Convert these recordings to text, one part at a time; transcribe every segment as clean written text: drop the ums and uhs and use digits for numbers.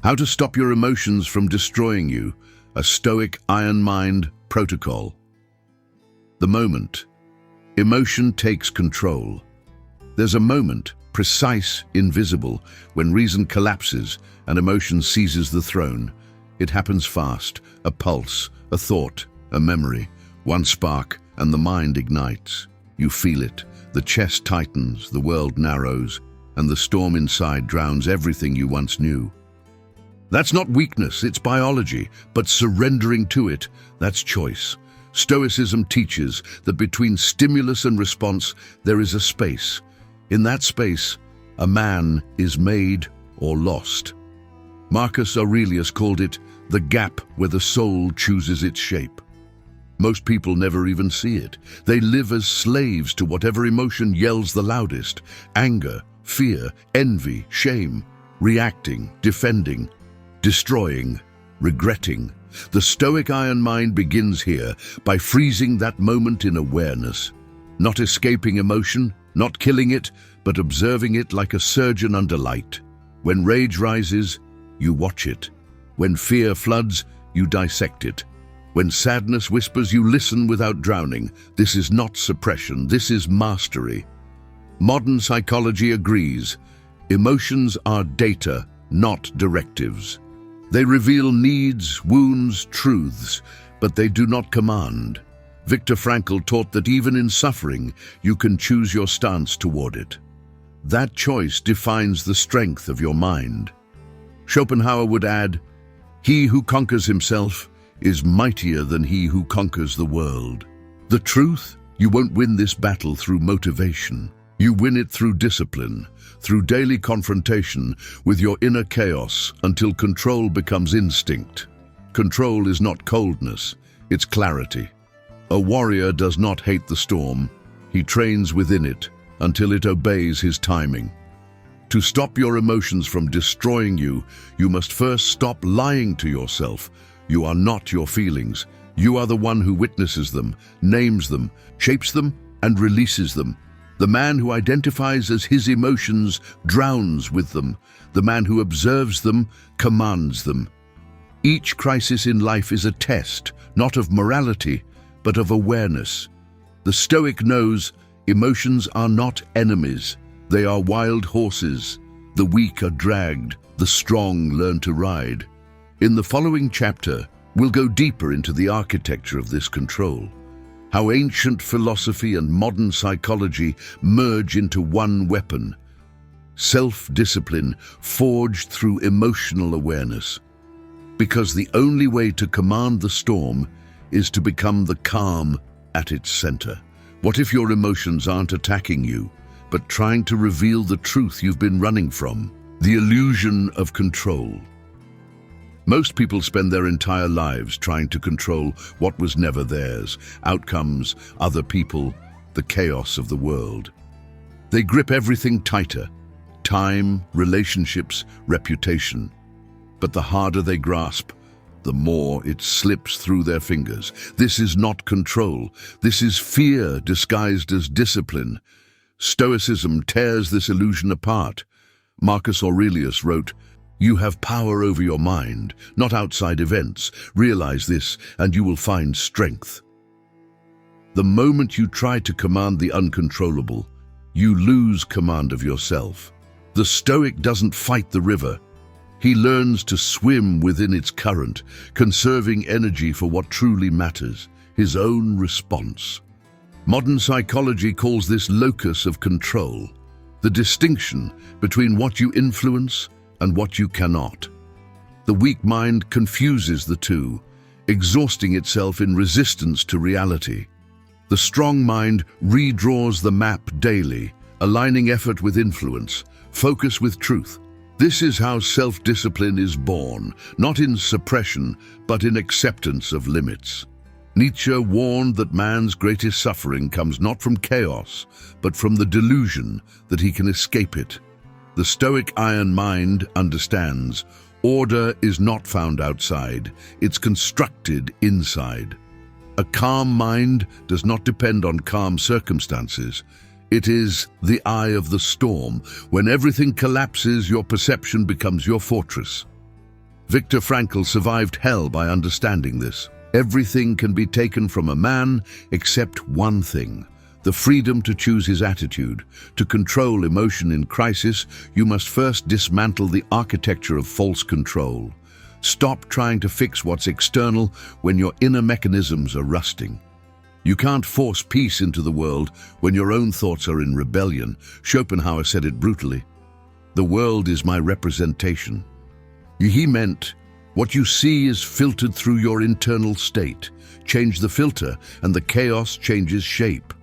How to stop your emotions from destroying you, a Stoic IronMind protocol. The moment. Emotion takes control. There's a moment, precise, invisible, when reason collapses and emotion seizes the throne. It happens fast, a pulse, a thought, a memory, one spark, and the mind ignites. You feel it, the chest tightens, the world narrows, and the storm inside drowns everything you once knew. That's not weakness, it's biology, but surrendering to it, that's choice. Stoicism teaches that between stimulus and response, there is a space. In that space, a man is made or lost. Marcus Aurelius called it the gap where the soul chooses its shape. Most people never even see it. They live as slaves to whatever emotion yells the loudest: anger, fear, envy, shame, reacting, defending, destroying, regretting. The Stoic IronMind begins here by freezing that moment in awareness, not escaping emotion, not killing it, but observing it like a surgeon under light. When rage rises, you watch it. When fear floods, you dissect it. When sadness whispers, you listen without drowning. This is not suppression, this is mastery. Modern psychology agrees. Emotions are data, not directives. They reveal needs, wounds, truths, but they do not command. Viktor Frankl taught that even in suffering, you can choose your stance toward it. That choice defines the strength of your mind. Schopenhauer would add, "He who conquers himself is mightier than he who conquers the world." The truth, you won't win this battle through motivation. You win it through discipline, through daily confrontation with your inner chaos until control becomes instinct. Control is not coldness, it's clarity. A warrior does not hate the storm. He trains within it until it obeys his timing. To stop your emotions from destroying you, you must first stop lying to yourself. You are not your feelings. You are the one who witnesses them, names them, shapes them, and releases them. The man who identifies as his emotions drowns with them. The man who observes them commands them. Each crisis in life is a test, not of morality, but of awareness. The Stoic knows emotions are not enemies. They are wild horses. The weak are dragged, the strong learn to ride. In the following chapter, we'll go deeper into the architecture of this control. How ancient philosophy and modern psychology merge into one weapon: self-discipline forged through emotional awareness. Because the only way to command the storm is to become the calm at its center. What if your emotions aren't attacking you, but trying to reveal the truth you've been running from? The illusion of control. Most people spend their entire lives trying to control what was never theirs: outcomes, other people, the chaos of the world. They grip everything tighter: time, relationships, reputation. But the harder they grasp, the more it slips through their fingers. This is not control. This is fear disguised as discipline. Stoicism tears this illusion apart. Marcus Aurelius wrote, "You have power over your mind, not outside events. Realize this, and you will find strength." The moment you try to command the uncontrollable, you lose command of yourself. The Stoic doesn't fight the river. He learns to swim within its current, conserving energy for what truly matters: his own response. Modern psychology calls this locus of control, the distinction between what you influence and what you cannot. The weak mind confuses the two, exhausting itself in resistance to reality. The strong mind redraws the map daily, aligning effort with influence, focus with truth. This is how self-discipline is born, not in suppression, but in acceptance of limits. Nietzsche warned that man's greatest suffering comes not from chaos, but from the delusion that he can escape it. The Stoic IronMind understands order is not found outside, it's constructed inside. A calm mind does not depend on calm circumstances. It is the eye of the storm. When everything collapses, your perception becomes your fortress. Viktor Frankl survived hell by understanding this. Everything can be taken from a man except one thing: the freedom to choose his attitude. To control emotion in crisis, you must first dismantle the architecture of false control. Stop trying to fix what's external when your inner mechanisms are rusting. You can't force peace into the world when your own thoughts are in rebellion. Schopenhauer said it brutally. The world is my representation. He meant, what you see is filtered through your internal state. Change the filter and the chaos changes shape.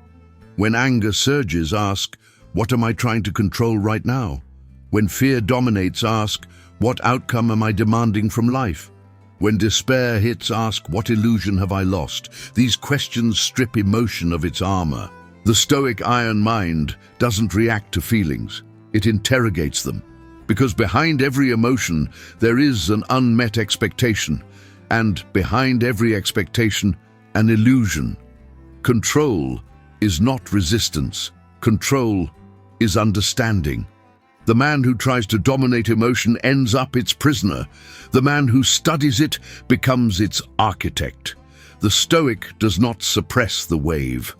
When anger surges, ask, what am I trying to control right now? When fear dominates, ask, what outcome am I demanding from life? When despair hits, ask, what illusion have I lost? These questions strip emotion of its armor. The Stoic iron mind doesn't react to feelings. It interrogates them. Because behind every emotion, there is an unmet expectation, and behind every expectation, an illusion. Control is not resistance. Control is understanding. The man who tries to dominate emotion ends up its prisoner. The man who studies it becomes its architect. The Stoic does not suppress the wave.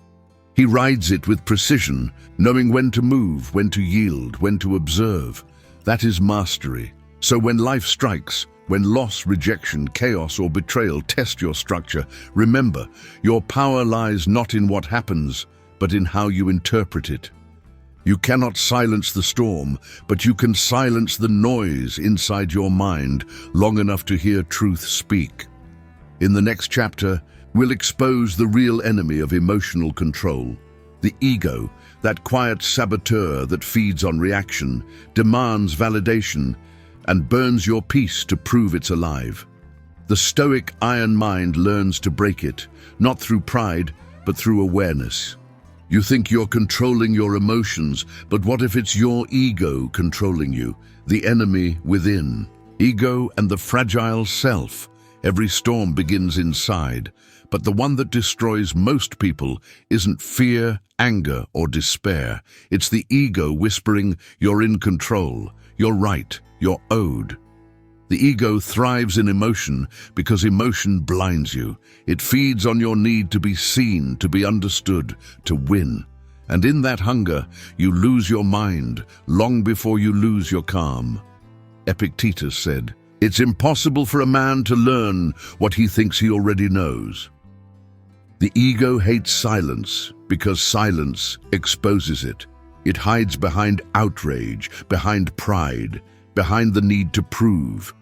He rides it with precision, knowing when to move, when to yield, when to observe. That is mastery. So when life strikes, when loss, rejection, chaos, or betrayal test your structure, remember, your power lies not in what happens, but in how you interpret it. You cannot silence the storm, but you can silence the noise inside your mind long enough to hear truth speak. In the next chapter, we'll expose the real enemy of emotional control, the ego, that quiet saboteur that feeds on reaction, demands validation, and burns your peace to prove it's alive. The Stoic iron mind learns to break it, not through pride, but through awareness. You think you're controlling your emotions, but what if it's your ego controlling you, the enemy within? Ego and the fragile self. Every storm begins inside, but the one that destroys most people isn't fear, anger, or despair. It's the ego whispering, you're in control, you're right, you're owed. The ego thrives in emotion because emotion blinds you. It feeds on your need to be seen, to be understood, to win. And in that hunger, you lose your mind long before you lose your calm. Epictetus said, "It's impossible for a man to learn what he thinks he already knows." The ego hates silence because silence exposes it. It hides behind outrage, behind pride, behind the need to prove.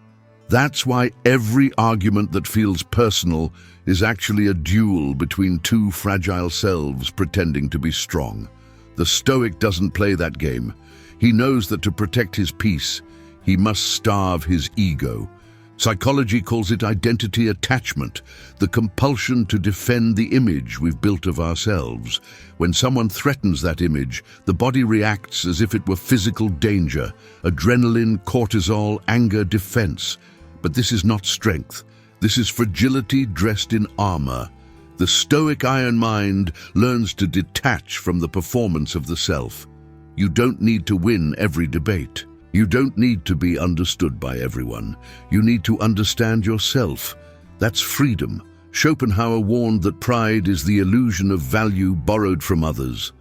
That's why every argument that feels personal is actually a duel between two fragile selves pretending to be strong. The Stoic doesn't play that game. He knows that to protect his peace, he must starve his ego. Psychology calls it identity attachment, the compulsion to defend the image we've built of ourselves. When someone threatens that image, the body reacts as if it were physical danger, adrenaline, cortisol, anger, defense. But this is not strength. This is fragility dressed in armor. The Stoic iron mind learns to detach from the performance of the self. You don't need to win every debate. You don't need to be understood by everyone. You need to understand yourself. That's freedom. Schopenhauer warned that pride is the illusion of value borrowed from others.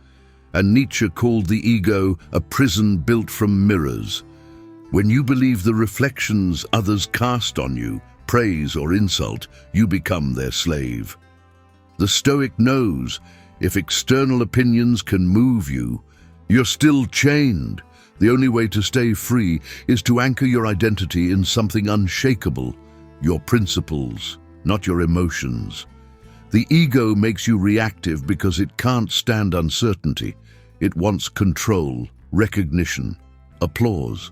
And Nietzsche called the ego a prison built from mirrors. When you believe the reflections others cast on you, praise or insult, you become their slave. The Stoic knows if external opinions can move you, you're still chained. The only way to stay free is to anchor your identity in something unshakable, your principles, not your emotions. The ego makes you reactive because it can't stand uncertainty. It wants control, recognition, applause.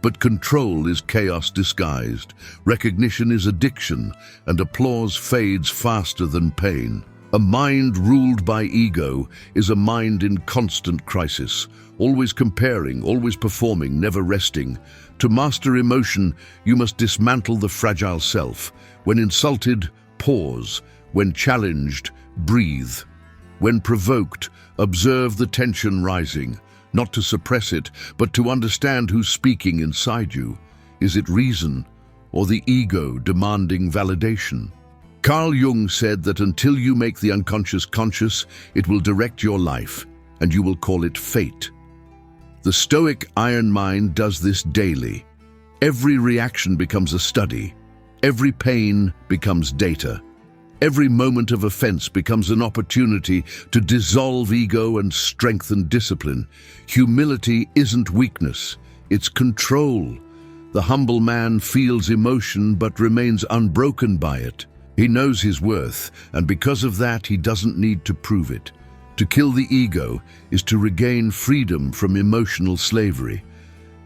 But control is chaos disguised. Recognition is addiction, and applause fades faster than pain. A mind ruled by ego is a mind in constant crisis, always comparing, always performing, never resting. To master emotion, you must dismantle the fragile self. When insulted, pause. When challenged, breathe. When provoked, observe the tension rising, not to suppress it, but to understand who's speaking inside you. Is it reason, or the ego demanding validation. Carl Jung said that until you make the unconscious conscious, it will direct your life, and you will call it fate. The Stoic IronMind does this daily. Every reaction becomes a study. Every pain becomes data. Every moment of offense becomes an opportunity to dissolve ego and strengthen discipline. Humility isn't weakness, it's control. The humble man feels emotion but remains unbroken by it. He knows his worth, and because of that, he doesn't need to prove it. To kill the ego is to regain freedom from emotional slavery.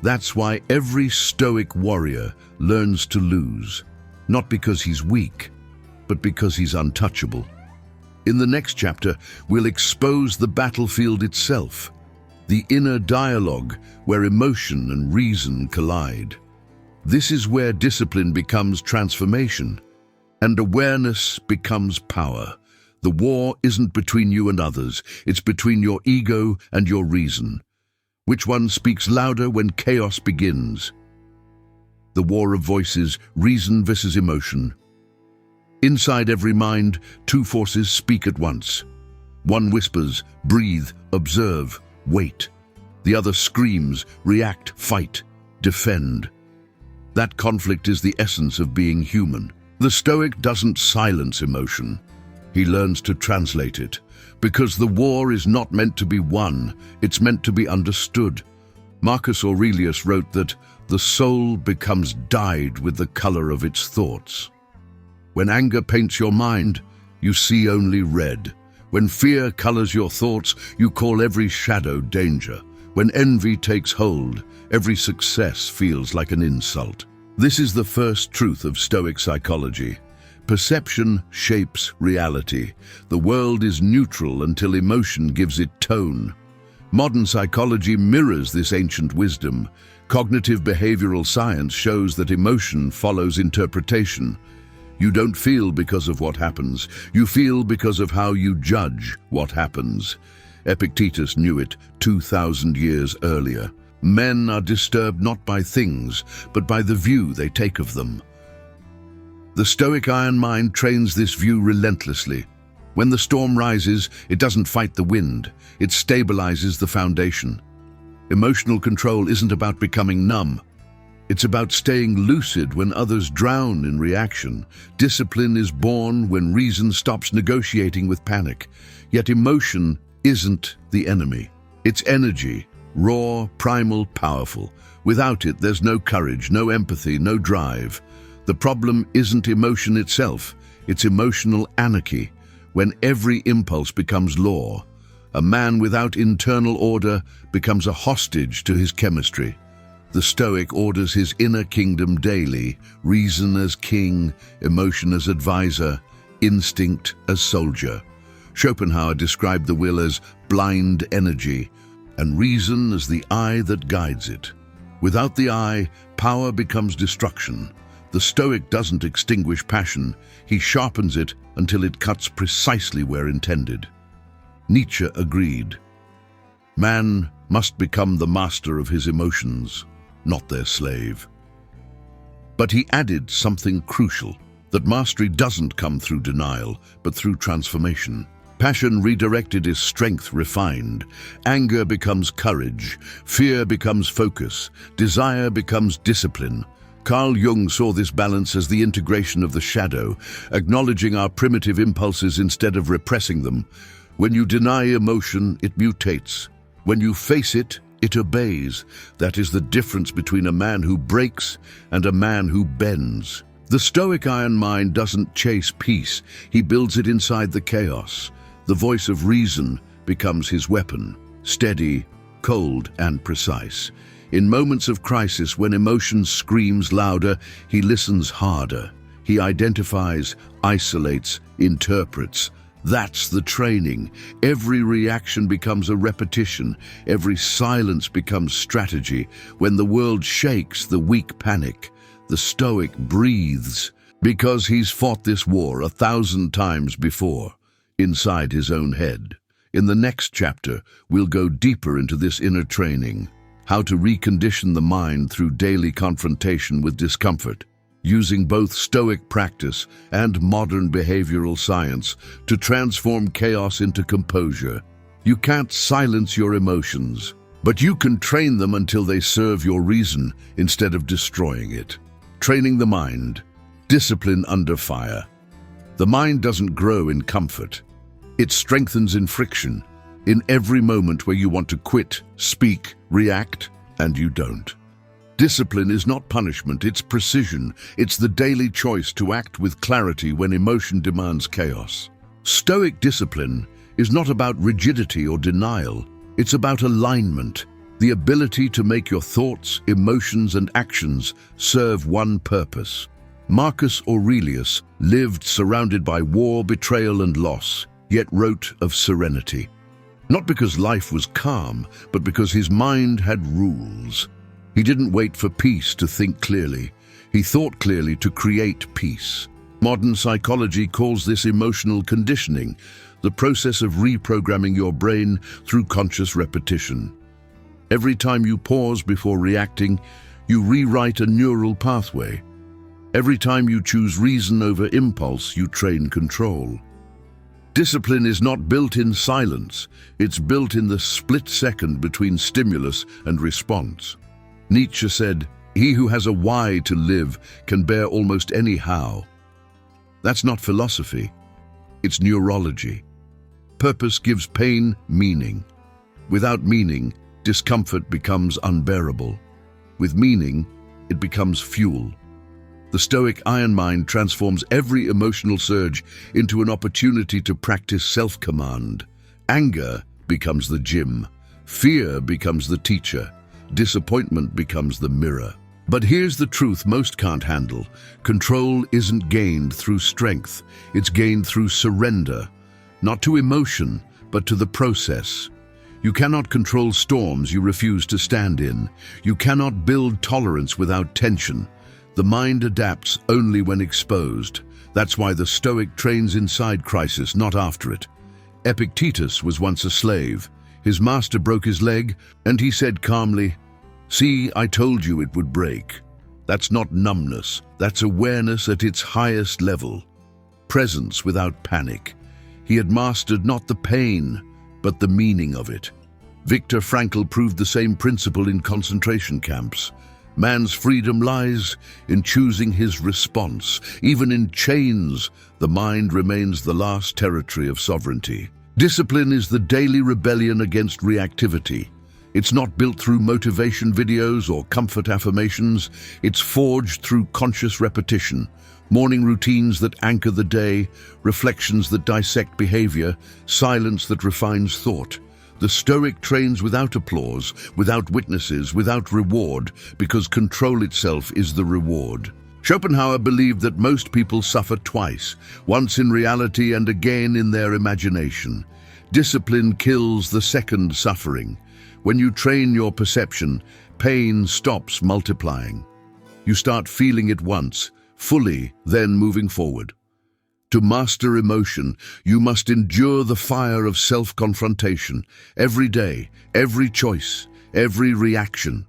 That's why every Stoic warrior learns to lose. Not because he's weak, but because he's untouchable. In the next chapter, we'll expose the battlefield itself, the inner dialogue where emotion and reason collide. This is where discipline becomes transformation, and awareness becomes power. The war isn't between you and others, it's between your ego and your reason. Which one speaks louder when chaos begins? The war of voices, reason versus emotion. Inside every mind, two forces speak at once. One whispers, breathe, observe, wait. The other screams, react, fight, defend. That conflict is the essence of being human. The Stoic doesn't silence emotion. He learns to translate it. Because the war is not meant to be won, it's meant to be understood. Marcus Aurelius wrote that the soul becomes dyed with the color of its thoughts. When anger paints your mind, you see only red. When fear colors your thoughts, you call every shadow danger. When envy takes hold, every success feels like an insult. This is the first truth of Stoic psychology. Perception shapes reality. The world is neutral until emotion gives it tone. Modern psychology mirrors this ancient wisdom. Cognitive behavioral science shows that emotion follows interpretation. You don't feel because of what happens. You feel because of how you judge what happens. Epictetus knew it 2,000 years earlier. Men are disturbed not by things, but by the view they take of them. The Stoic IronMind trains this view relentlessly. When the storm rises, it doesn't fight the wind. It stabilizes the foundation. Emotional control isn't about becoming numb. It's about staying lucid when others drown in reaction. Discipline is born when reason stops negotiating with panic. Yet emotion isn't the enemy. It's energy, raw, primal, powerful. Without it, there's no courage, no empathy, no drive. The problem isn't emotion itself, it's emotional anarchy, when every impulse becomes law. A man without internal order becomes a hostage to his chemistry. The Stoic orders his inner kingdom daily, reason as king, emotion as advisor, instinct as soldier. Schopenhauer described the will as blind energy, and reason as the eye that guides it. Without the eye, power becomes destruction. The Stoic doesn't extinguish passion, he sharpens it until it cuts precisely where intended. Nietzsche agreed. Man must become the master of his emotions, not their slave. But he added something crucial, that mastery doesn't come through denial, but through transformation. Passion redirected is strength refined. Anger becomes courage. Fear becomes focus. Desire becomes discipline. Carl Jung saw this balance as the integration of the shadow, acknowledging our primitive impulses instead of repressing them. When you deny emotion, it mutates. When you face it, it obeys. That is the difference between a man who breaks and a man who bends. The Stoic IronMind doesn't chase peace, he builds it inside the chaos. The voice of reason becomes his weapon, steady, cold, and precise. In moments of crisis, when emotion screams louder, he listens harder. He identifies, isolates, interprets. That's the training. Every reaction becomes a repetition. Every silence becomes strategy. When the world shakes, the weak panic. The Stoic breathes because he's fought this war 1,000 times before, inside his own head. In the next chapter, we'll go deeper into this inner training, how to recondition the mind through daily confrontation with discomfort. using both Stoic practice and modern behavioral science to transform chaos into composure. You can't silence your emotions, but you can train them until they serve your reason instead of destroying it. Training the mind. Discipline under fire. The mind doesn't grow in comfort. It strengthens in friction, in every moment where you want to quit, speak, react, and you don't. Discipline is not punishment, it's precision. It's the daily choice to act with clarity when emotion demands chaos. Stoic discipline is not about rigidity or denial. It's about alignment, the ability to make your thoughts, emotions, and actions serve one purpose. Marcus Aurelius lived surrounded by war, betrayal, and loss, yet wrote of serenity. Not because life was calm, but because his mind had rules. He didn't wait for peace to think clearly. He thought clearly to create peace. Modern psychology calls this emotional conditioning, the process of reprogramming your brain through conscious repetition. Every time you pause before reacting, you rewrite a neural pathway. Every time you choose reason over impulse, you train control. Discipline is not built in silence, it's built in the split second between stimulus and response. Nietzsche said, "He who has a why to live can bear almost any how." That's not philosophy, it's neurology. Purpose gives pain meaning. Without meaning, discomfort becomes unbearable. With meaning, it becomes fuel. The Stoic IronMind transforms every emotional surge into an opportunity to practice self-command. Anger becomes the gym. Fear becomes the teacher. Disappointment becomes the mirror. But here's the truth most can't handle. Control isn't gained through strength. It's gained through surrender. Not to emotion, but to the process. You cannot control storms you refuse to stand in. You cannot build tolerance without tension. The mind adapts only when exposed. That's why the Stoic trains inside crisis, not after it. Epictetus was once a slave. His master broke his leg, and he said calmly, "See, I told you it would break." That's not numbness. That's awareness at its highest level. Presence without panic. He had mastered not the pain, but the meaning of it. Viktor Frankl proved the same principle in concentration camps. Man's freedom lies in choosing his response. Even in chains, the mind remains the last territory of sovereignty. Discipline is the daily rebellion against reactivity. It's not built through motivation videos or comfort affirmations. It's forged through conscious repetition. Morning routines that anchor the day, reflections that dissect behavior, silence that refines thought. The Stoic trains without applause, without witnesses, without reward, because control itself is the reward. Schopenhauer believed that most people suffer twice, once in reality and again in their imagination. Discipline kills the second suffering. When you train your perception, pain stops multiplying. You start feeling it once, fully, then moving forward. To master emotion, you must endure the fire of self-confrontation, every day, every choice, every reaction.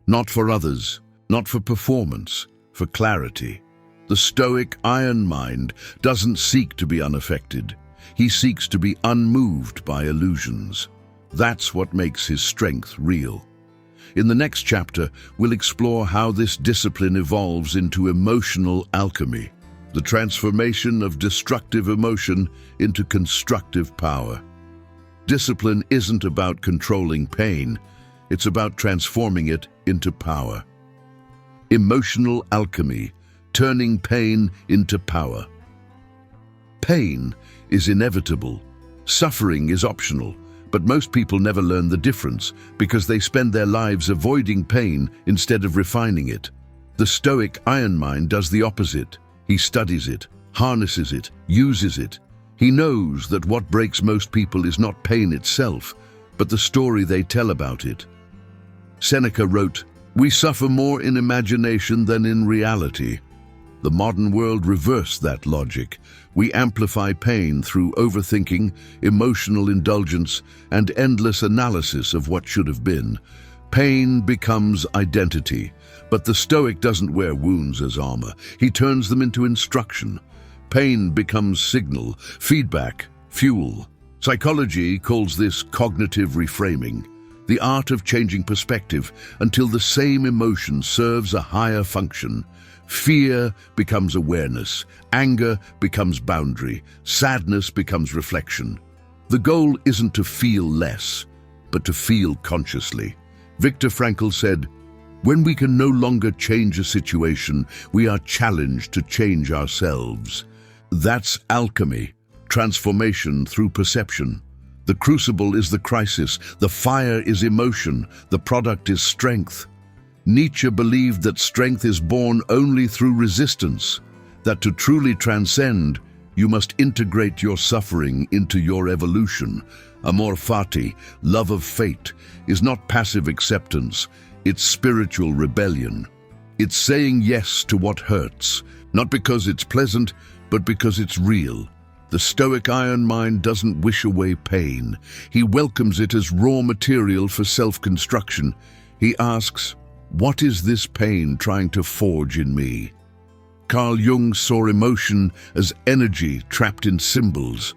Not for others, not for performance, for clarity. The Stoic IronMind doesn't seek to be unaffected. He seeks to be unmoved by illusions. That's what makes his strength real. In the next chapter, we'll explore how this discipline evolves into emotional alchemy. The transformation of destructive emotion into constructive power. Discipline isn't about controlling pain, it's about transforming it into power. Emotional alchemy, turning pain into power. Pain is inevitable, suffering is optional, but most people never learn the difference because they spend their lives avoiding pain instead of refining it. The Stoic IronMind does the opposite. He studies it, harnesses it, uses it. He knows that what breaks most people is not pain itself, but the story they tell about it. Seneca wrote, "We suffer more in imagination than in reality." The modern world reversed that logic. We amplify pain through overthinking, emotional indulgence, and endless analysis of what should have been. Pain becomes identity, but the Stoic doesn't wear wounds as armor. He turns them into instruction. Pain becomes signal, feedback, fuel. Psychology calls this cognitive reframing, the art of changing perspective until the same emotion serves a higher function. Fear becomes awareness, anger becomes boundary, sadness becomes reflection. The goal isn't to feel less, but to feel consciously. Viktor Frankl said, "When we can no longer change a situation, we are challenged to change ourselves." That's alchemy, transformation through perception. The crucible is the crisis, the fire is emotion, the product is strength. Nietzsche believed that strength is born only through resistance, that to truly transcend, you must integrate your suffering into your evolution. Amor fati, love of fate, is not passive acceptance, it's spiritual rebellion. It's saying yes to what hurts, not because it's pleasant, but because it's real. The Stoic IronMind doesn't wish away pain. He welcomes it as raw material for self-construction. He asks, "What is this pain trying to forge in me?" Carl Jung saw emotion as energy trapped in symbols.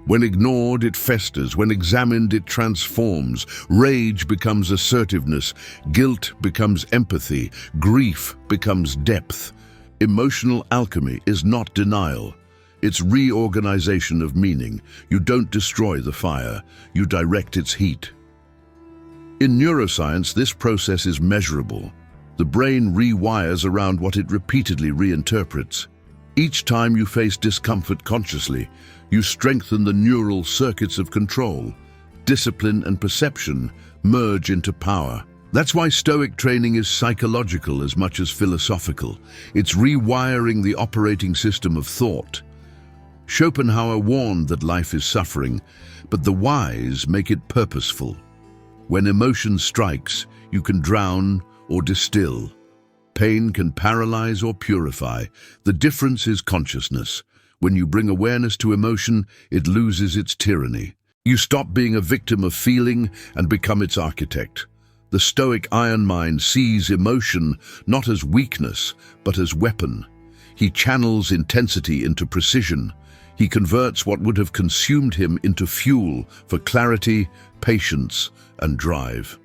When ignored, it festers. When examined, it transforms. Rage becomes assertiveness. Guilt becomes empathy. Grief becomes depth. Emotional alchemy is not denial. It's reorganization of meaning. You don't destroy the fire, you direct its heat. In neuroscience, this process is measurable. The brain rewires around what it repeatedly reinterprets. Each time you face discomfort consciously, you strengthen the neural circuits of control. Discipline and perception merge into power. That's why Stoic training is psychological as much as philosophical. It's rewiring the operating system of thought. Schopenhauer warned that life is suffering, but the wise make it purposeful. When emotion strikes, you can drown or distill. Pain can paralyze or purify. The difference is consciousness. When you bring awareness to emotion, it loses its tyranny. You stop being a victim of feeling and become its architect. The Stoic IronMind sees emotion not as weakness, but as weapon. He channels intensity into precision. He converts what would have consumed him into fuel for clarity, patience, and drive.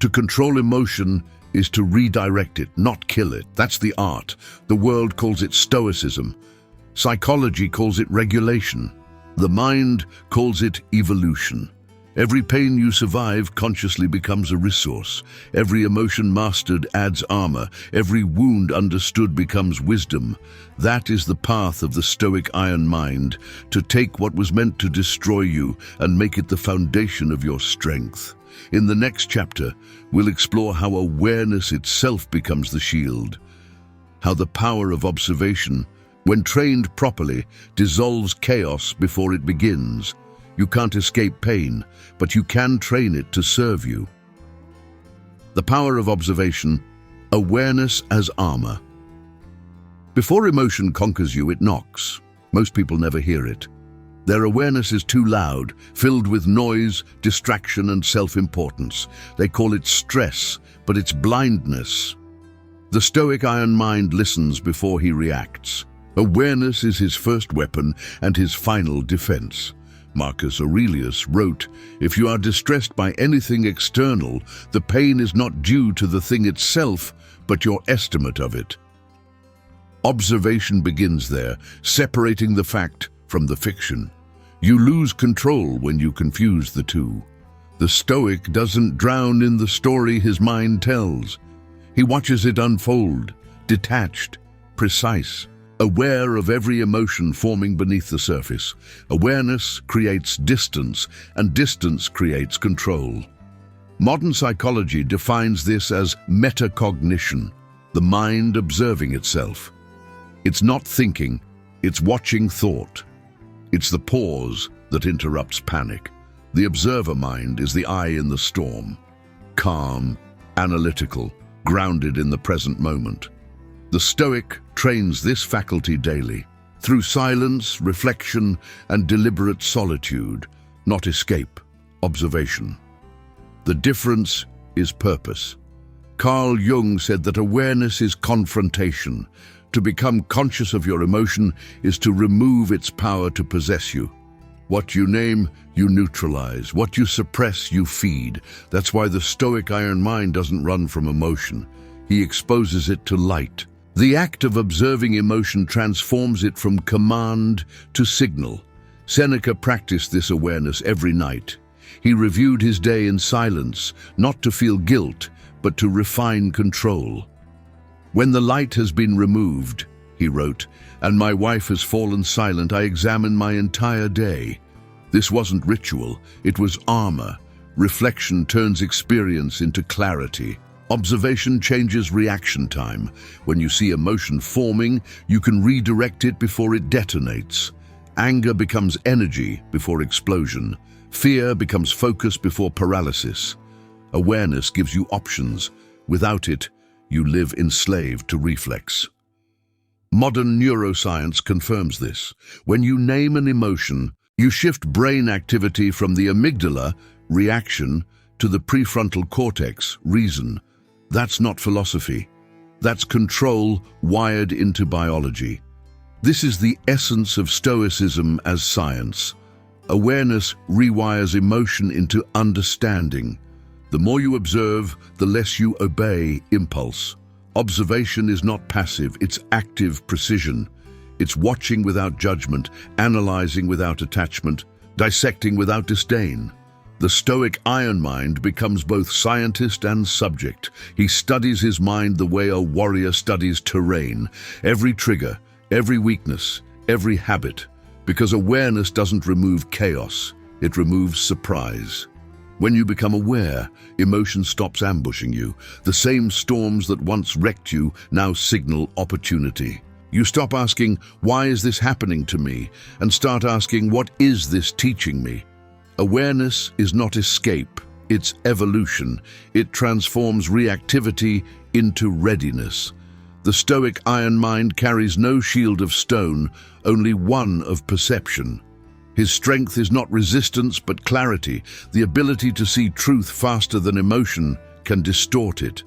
To control emotion is to redirect it, not kill it. That's the art. The world calls it Stoicism. Psychology calls it regulation. The mind calls it evolution. Every pain you survive consciously becomes a resource. Every emotion mastered adds armor. Every wound understood becomes wisdom. That is the path of the Stoic IronMind, to take what was meant to destroy you and make it the foundation of your strength. In the next chapter, we'll explore how awareness itself becomes the shield, how the power of observation, when trained properly, dissolves chaos before it begins. You can't escape pain, but you can train it to serve you. The power of observation, awareness as armor. Before emotion conquers you, it knocks. Most people never hear it. Their awareness is too loud, filled with noise, distraction, and self-importance. They call it stress, but it's blindness. The Stoic IronMind listens before he reacts. Awareness is his first weapon and his final defense. Marcus Aurelius wrote, "If you are distressed by anything external, the pain is not due to the thing itself, but your estimate of it." Observation begins there, separating the fact from the fiction. You lose control when you confuse the two. The Stoic doesn't drown in the story his mind tells. He watches it unfold, detached, precise, aware of every emotion forming beneath the surface. Awareness creates distance, and distance creates control. Modern psychology defines this as metacognition, the mind observing itself. It's not thinking, it's watching thought. It's the pause that interrupts panic. The observer mind is the eye in the storm, calm, analytical, grounded in the present moment. The Stoic trains this faculty daily, through silence, reflection, and deliberate solitude, not escape, observation. The difference is purpose. Carl Jung said that awareness is confrontation. To become conscious of your emotion is to remove its power to possess you. What you name, you neutralize. What you suppress, you feed. That's why the Stoic iron mind doesn't run from emotion. He exposes it to light. The act of observing emotion transforms it from command to signal. Seneca practiced this awareness every night. He reviewed his day in silence, not to feel guilt, but to refine control. When the light has been removed, he wrote, and my wife has fallen silent, I examine my entire day. This wasn't ritual, it was armor. Reflection turns experience into clarity. Observation changes reaction time. When you see emotion forming, you can redirect it before it detonates. Anger becomes energy before explosion. Fear becomes focus before paralysis. Awareness gives you options. Without it, you live enslaved to reflex. Modern neuroscience confirms this. When you name an emotion, you shift brain activity from the amygdala, reaction, to the prefrontal cortex, reason. That's not philosophy. That's control wired into biology. This is the essence of Stoicism as science. Awareness rewires emotion into understanding. The more you observe, the less you obey impulse. Observation is not passive, it's active precision. It's watching without judgment, analyzing without attachment, dissecting without disdain. The Stoic iron mind becomes both scientist and subject. He studies his mind the way a warrior studies terrain. Every trigger, every weakness, every habit. Because awareness doesn't remove chaos, it removes surprise. When you become aware, emotion stops ambushing you. The same storms that once wrecked you now signal opportunity. You stop asking, why is this happening to me? And start asking, what is this teaching me? Awareness is not escape, it's evolution. It transforms reactivity into readiness. The Stoic iron mind carries no shield of stone, only one of perception. His strength is not resistance but clarity. The ability to see truth faster than emotion can distort it.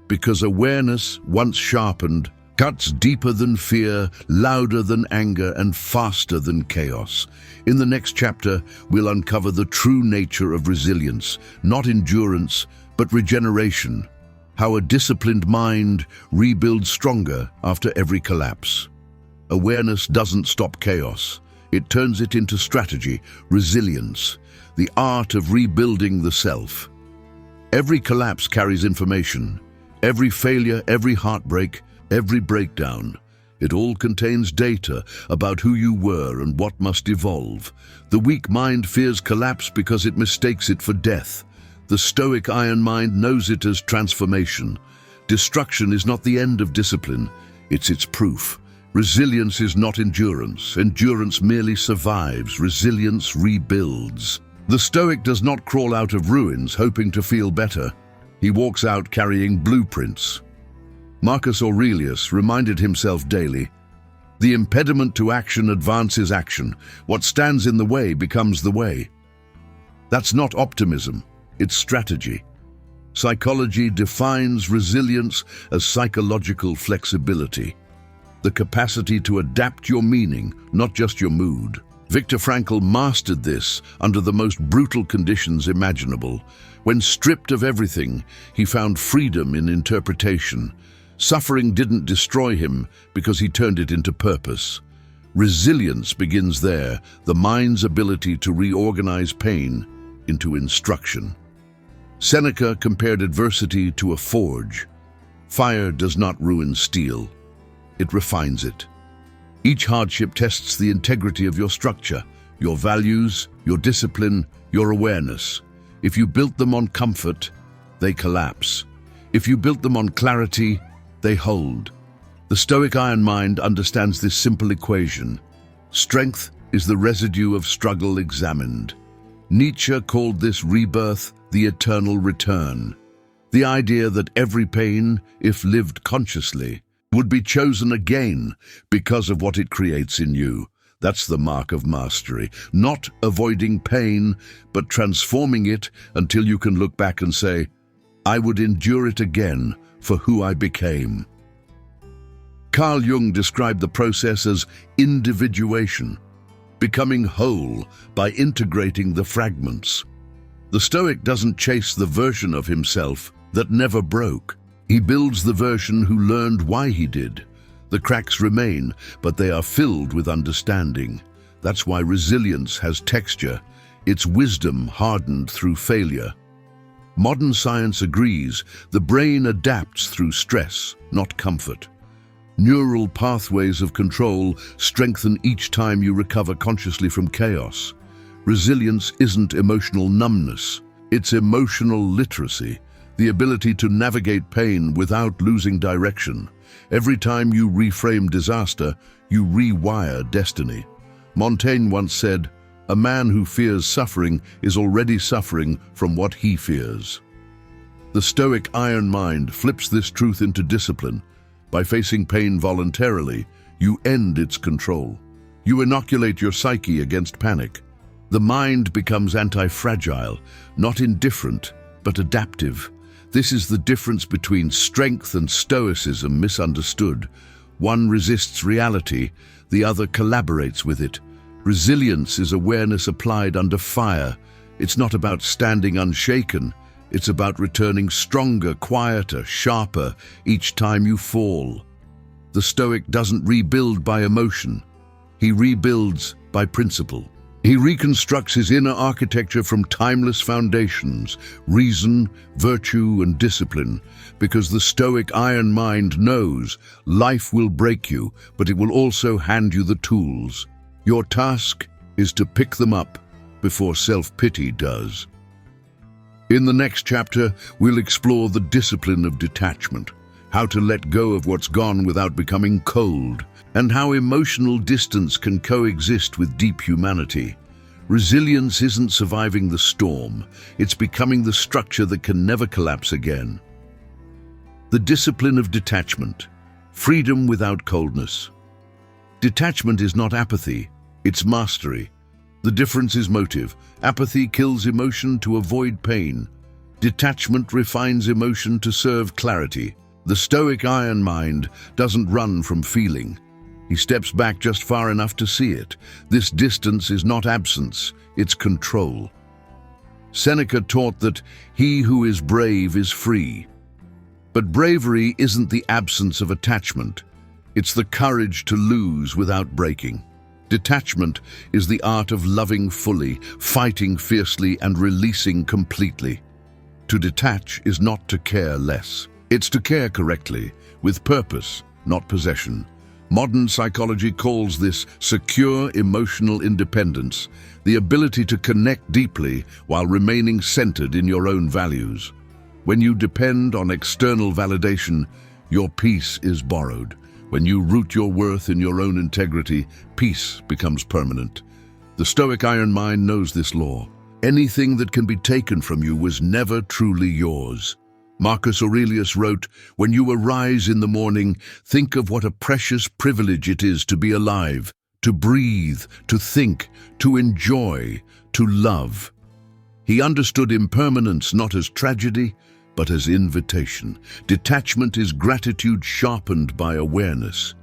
Because awareness, once sharpened, cuts deeper than fear, louder than anger, and faster than chaos. In the next chapter, we'll uncover the true nature of resilience, not endurance, but regeneration. How a disciplined mind rebuilds stronger after every collapse. Awareness doesn't stop chaos. It turns it into strategy, resilience, the art of rebuilding the self. Every collapse carries information. Every failure, every heartbreak, every breakdown. It all contains data about who you were and what must evolve. The weak mind fears collapse because it mistakes it for death. The Stoic iron mind knows it as transformation. Destruction is not the end of discipline, it's its proof. Resilience is not endurance. Endurance merely survives. Resilience rebuilds. The Stoic does not crawl out of ruins hoping to feel better. He walks out carrying blueprints. Marcus Aurelius reminded himself daily, the impediment to action advances action. What stands in the way becomes the way. That's not optimism, it's strategy. Psychology defines resilience as psychological flexibility. The capacity to adapt your meaning, not just your mood. Viktor Frankl mastered this under the most brutal conditions imaginable. When stripped of everything, he found freedom in interpretation. Suffering didn't destroy him because he turned it into purpose. Resilience begins there, the mind's ability to reorganize pain into instruction. Seneca compared adversity to a forge. Fire does not ruin steel. It refines it. Each hardship tests the integrity of your structure, your values, your discipline, your awareness. If you built them on comfort, they collapse. If you built them on clarity, they hold. The Stoic iron mind understands this simple equation. Strength is the residue of struggle examined. Nietzsche called this rebirth the eternal return. The idea that every pain, if lived consciously, would be chosen again because of what it creates in you. That's the mark of mastery. Not avoiding pain, but transforming it until you can look back and say, I would endure it again for who I became. Carl Jung described the process as individuation, becoming whole by integrating the fragments. The Stoic doesn't chase the version of himself that never broke. He builds the version who learned why he did. The cracks remain, but they are filled with understanding. That's why resilience has texture, its wisdom hardened through failure. Modern science agrees the brain adapts through stress, not comfort. Neural pathways of control strengthen each time you recover consciously from chaos. Resilience isn't emotional numbness, it's emotional literacy, the ability to navigate pain without losing direction. Every time you reframe disaster, you rewire destiny. Montaigne once said, "A man who fears suffering is already suffering from what he fears." The Stoic iron mind flips this truth into discipline. By facing pain voluntarily, you end its control. You inoculate your psyche against panic. The mind becomes anti-fragile, not indifferent, but adaptive. This is the difference between strength and stoicism misunderstood. One resists reality, the other collaborates with it. Resilience is awareness applied under fire. It's not about standing unshaken. It's about returning stronger, quieter, sharper each time you fall. The Stoic doesn't rebuild by emotion. He rebuilds by principle. He reconstructs his inner architecture from timeless foundations, reason, virtue, and discipline, because the Stoic iron mind knows life will break you, but it will also hand you the tools. Your task is to pick them up before self-pity does. In the next chapter, we'll explore the discipline of detachment, how to let go of what's gone without becoming cold, and how emotional distance can coexist with deep humanity. Resilience isn't surviving the storm, it's becoming the structure that can never collapse again. The discipline of detachment, freedom without coldness. Detachment is not apathy, it's mastery. The difference is motive. Apathy kills emotion to avoid pain. Detachment refines emotion to serve clarity. The Stoic iron mind doesn't run from feeling. He steps back just far enough to see it. This distance is not absence, it's control. Seneca taught that he who is brave is free. But bravery isn't the absence of attachment. It's the courage to lose without breaking. Detachment is the art of loving fully, fighting fiercely, and releasing completely. To detach is not to care less. It's to care correctly, with purpose, not possession. Modern psychology calls this secure emotional independence, the ability to connect deeply while remaining centered in your own values. When you depend on external validation, your peace is borrowed. When you root your worth in your own integrity, peace becomes permanent. The Stoic iron mind knows this law. Anything that can be taken from you was never truly yours. Marcus Aurelius wrote, "When you arise in the morning, think of what a precious privilege it is to be alive, to breathe, to think, to enjoy, to love." He understood impermanence not as tragedy, but as invitation. Detachment is gratitude sharpened by awareness.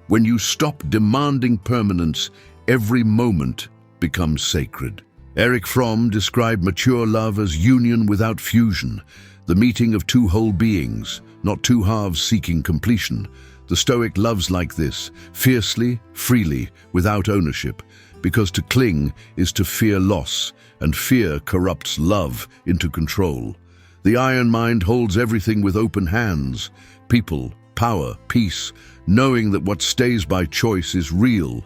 When you stop demanding permanence, every moment becomes sacred. Erich Fromm described mature love as union without fusion, the meeting of two whole beings, not two halves seeking completion. The Stoic loves like this, fiercely, freely, without ownership, because to cling is to fear loss, and fear corrupts love into control. The iron mind holds everything with open hands, people, power, peace, knowing that what stays by choice is real,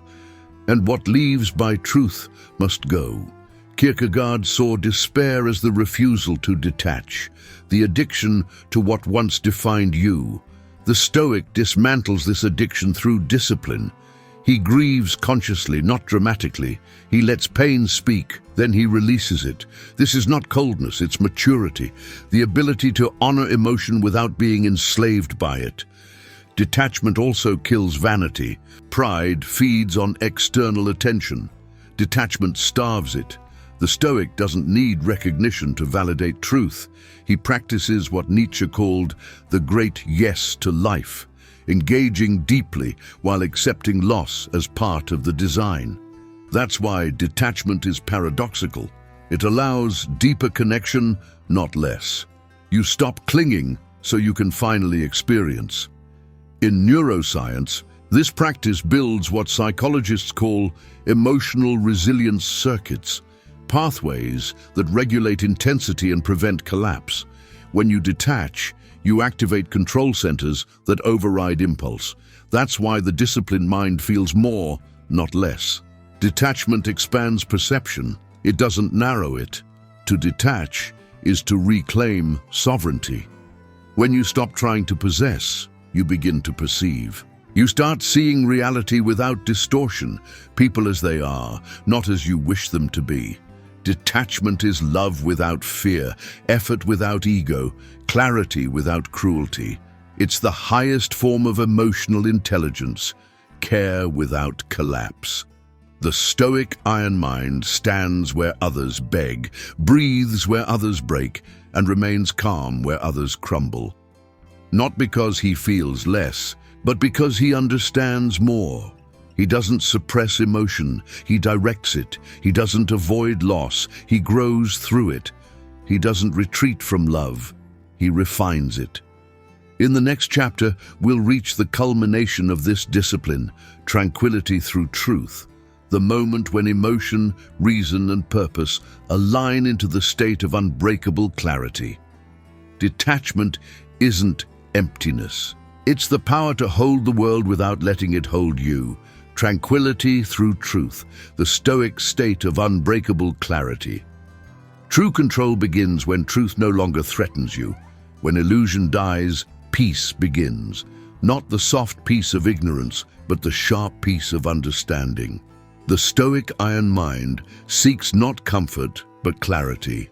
and what leaves by truth must go. Kierkegaard saw despair as the refusal to detach, the addiction to what once defined you. The Stoic dismantles this addiction through discipline. He grieves consciously, not dramatically. He lets pain speak, then he releases it. This is not coldness, it's maturity, the ability to honor emotion without being enslaved by it. Detachment also kills vanity. Pride feeds on external attention. Detachment starves it. The Stoic doesn't need recognition to validate truth. He practices what Nietzsche called the great yes to life, engaging deeply while accepting loss as part of the design. That's why detachment is paradoxical. It allows deeper connection, not less. You stop clinging so you can finally experience. In neuroscience, this practice builds what psychologists call emotional resilience circuits, pathways that regulate intensity and prevent collapse. When you detach, you activate control centers that override impulse. That's why the disciplined mind feels more, not less. Detachment expands perception. It doesn't narrow it. To detach is to reclaim sovereignty. When you stop trying to possess, you begin to perceive. You start seeing reality without distortion, people as they are, not as you wish them to be. Detachment is love without fear, effort without ego, clarity without cruelty. It's the highest form of emotional intelligence, care without collapse. The Stoic IronMind stands where others beg, breathes where others break, and remains calm where others crumble. Not because he feels less, but because he understands more. He doesn't suppress emotion, he directs it. He doesn't avoid loss, he grows through it. He doesn't retreat from love, he refines it. In the next chapter, we'll reach the culmination of this discipline, tranquility through truth, the moment when emotion, reason, and purpose align into the state of unbreakable clarity. Detachment isn't emptiness. It's the power to hold the world without letting it hold you. Tranquility through truth, the Stoic state of unbreakable clarity. True control begins when truth no longer threatens you. When illusion dies, peace begins. Not the soft peace of ignorance, but the sharp peace of understanding. The Stoic IronMind seeks not comfort, but clarity.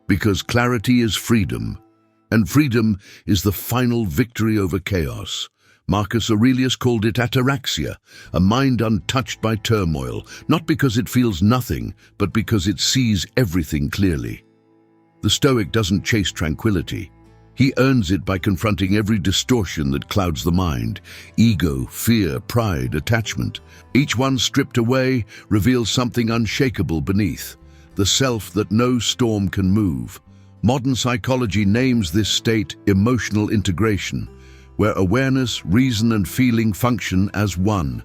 Because clarity is freedom, and freedom is the final victory over chaos. Marcus Aurelius called it ataraxia, a mind untouched by turmoil, not because it feels nothing, but because it sees everything clearly. The Stoic doesn't chase tranquility. He earns it by confronting every distortion that clouds the mind: ego, fear, pride, attachment. Each one stripped away reveals something unshakable beneath, the self that no storm can move. Modern psychology names this state emotional integration, where awareness, reason, and feeling function as one.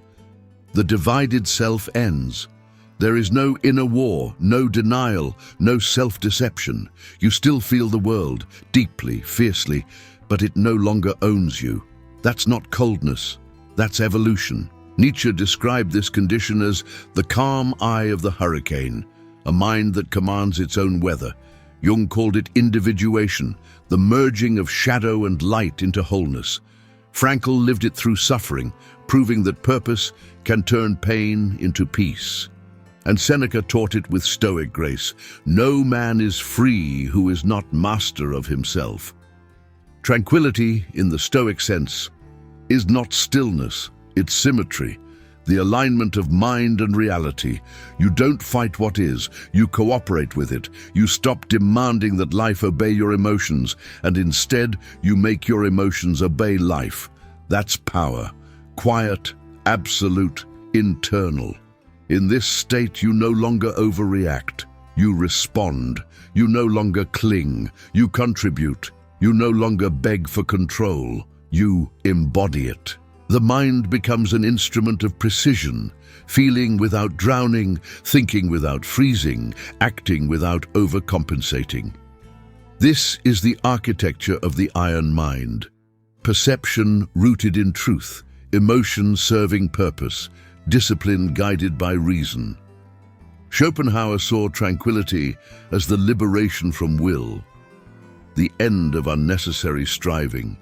The divided self ends. There is no inner war, no denial, no self-deception. You still feel the world, deeply, fiercely, but it no longer owns you. That's not coldness, that's evolution. Nietzsche described this condition as the calm eye of the hurricane, a mind that commands its own weather. Jung called it individuation, the merging of shadow and light into wholeness. Frankl lived it through suffering, proving that purpose can turn pain into peace. And Seneca taught it with Stoic grace: no man is free who is not master of himself. Tranquility, in the Stoic sense, is not stillness, it's symmetry, the alignment of mind and reality. You don't fight what is, you cooperate with it. You stop demanding that life obey your emotions, and instead you make your emotions obey life. That's power, quiet, absolute, internal. In this state, you no longer overreact. You respond. You no longer cling. You contribute. You no longer beg for control. You embody it. The mind becomes an instrument of precision, feeling without drowning, thinking without freezing, acting without overcompensating. This is the architecture of the iron mind. Perception rooted in truth, emotion serving purpose, discipline guided by reason. Schopenhauer saw tranquility as the liberation from will, the end of unnecessary striving.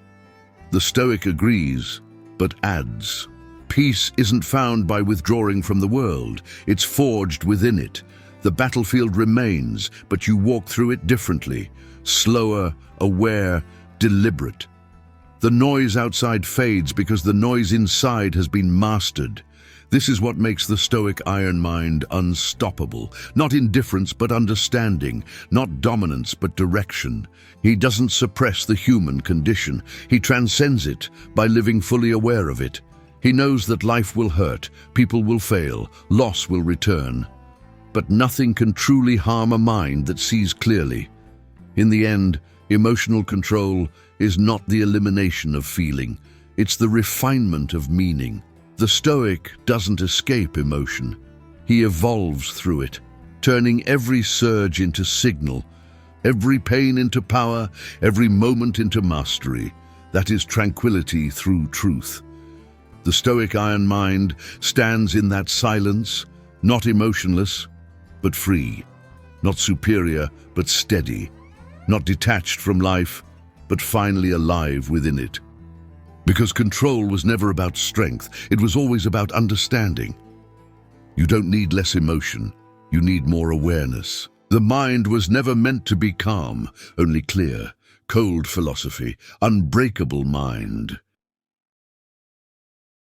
The Stoic agrees, but adds, peace isn't found by withdrawing from the world, it's forged within it. The battlefield remains, but you walk through it differently, slower, aware, deliberate. The noise outside fades because the noise inside has been mastered. This is what makes the Stoic iron mind unstoppable. Not indifference but understanding, not dominance but direction. He doesn't suppress the human condition. He transcends it by living fully aware of it. He knows that life will hurt, people will fail, loss will return. But nothing can truly harm a mind that sees clearly. In the end, emotional control is not the elimination of feeling. It's the refinement of meaning. The Stoic doesn't escape emotion. He evolves through it, turning every surge into signal, every pain into power, every moment into mastery. That is tranquility through truth. The Stoic iron mind stands in that silence, not emotionless, but free, not superior, but steady, not detached from life, but finally alive within it. Because control was never about strength, it was always about understanding. You don't need less emotion, you need more awareness. The mind was never meant to be calm, only clear, cold philosophy, unbreakable mind.